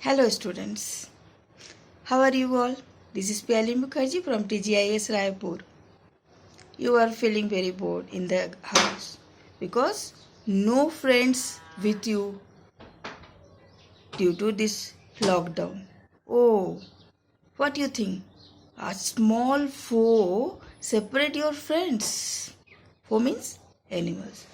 Hello students, how are you all? This is Pyali Mukherjee from TGIS Raipur. You are feeling very bored in the house because no friends with you due to this lockdown. Oh, what do you think? A small foe separate your friends. Foe means animals.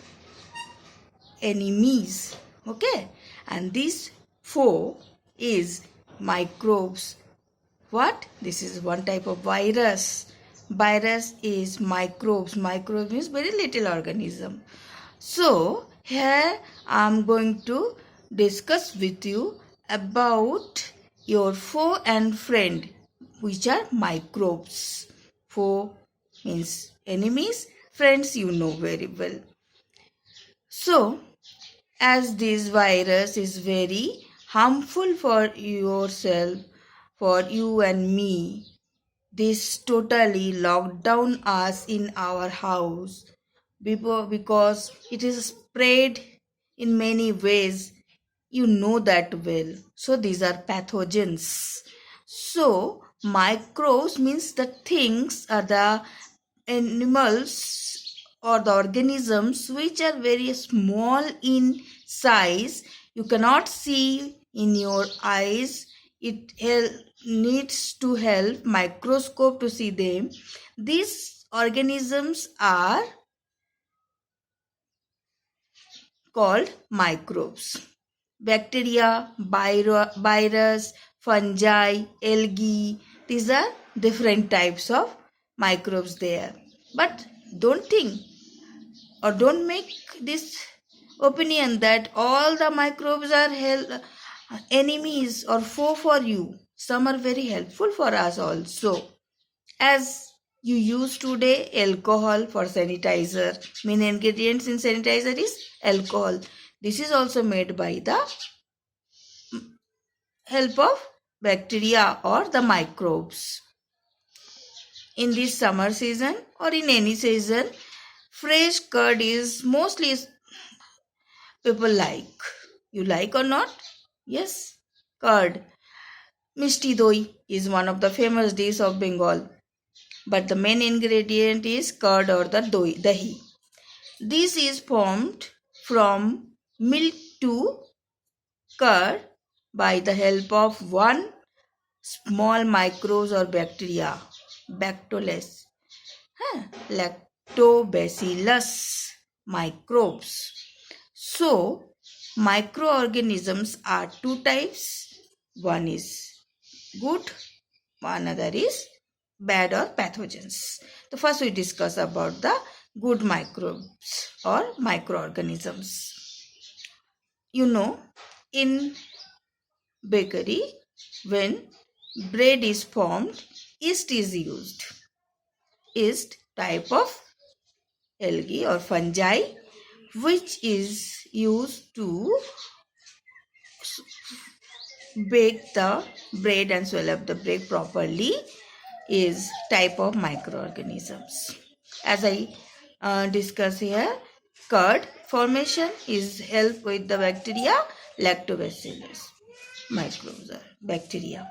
Enemies. Okay? And this foe is microbes. What? This is one type of virus. Virus is microbes. Microbes means very little organism. So here I am going to discuss with you about your foe and friend, which are microbes. Foe means enemies, friends you know very well. So as this virus is very harmful for yourself, for you and me, this totally locked down us in our house because it is spread in many ways. You know that well. So these are pathogens. So microbes means the things are the animals or the organisms which are very small in size. You cannot see in your eyes. It needs to help microscope to see them. These organisms are called microbes. Bacteria, virus, fungi, algae, these are different types of microbes there. But don't think or don't make this opinion that all the microbes are enemies or foe for you. Some are very helpful for us also. As you use today alcohol for sanitizer. Main ingredients in sanitizer is alcohol. This is also made by the help of bacteria or the microbes. In this summer season or in any season, fresh curd is mostly people like. You like or not? Yes, curd. Mishti doi is one of the famous dishes of Bengal. But the main ingredient is curd or the dahi. This is formed from milk to curd by the help of one small microbes or bacteria, lactobacillus microbes. So, microorganisms are two types. One is good, another is bad or pathogens. The first we discuss about the good microbes or microorganisms. You know, in bakery, when bread is formed, yeast is used. Yeast type of algae or fungi which is used to bake the bread and swell up the bread properly is type of microorganisms. As I discuss here, curd formation is help with the bacteria lactobacillus microbes or bacteria.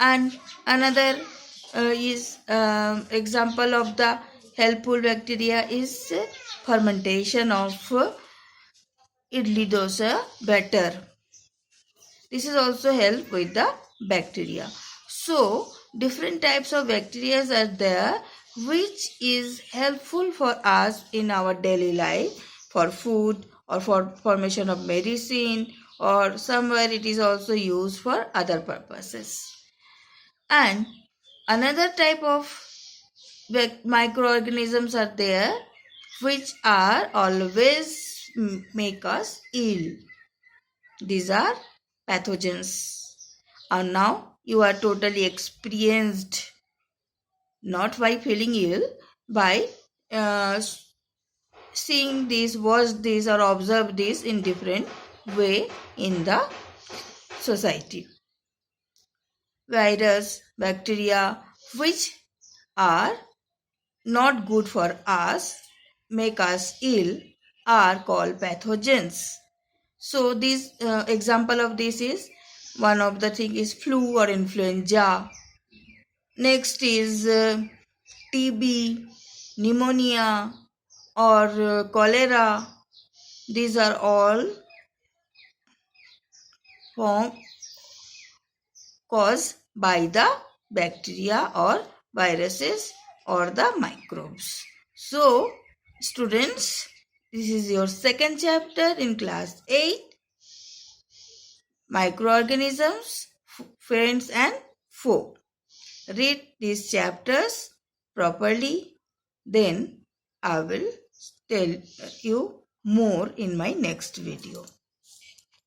And another is example of the helpful bacteria is fermentation of idli dosa batter. This is also help with the bacteria. So different types of bacteria are there which is helpful for us in our daily life for food or for formation of medicine or somewhere it is also used for other purposes. And another type of microorganisms are there which are always make us ill. These are pathogens. And now you are totally experienced not by feeling ill, by seeing this, watch this or observe this in different way in the society. Virus, bacteria which are not good for us, make us ill, are called pathogens. So this example of this is One of the thing is flu or influenza. Next is TB, pneumonia or cholera. These are all form caused by the bacteria or viruses or the microbes. So, students, this is your second chapter in class 8, microorganisms, friends and foe. Read these chapters properly, then I will tell you more in my next video.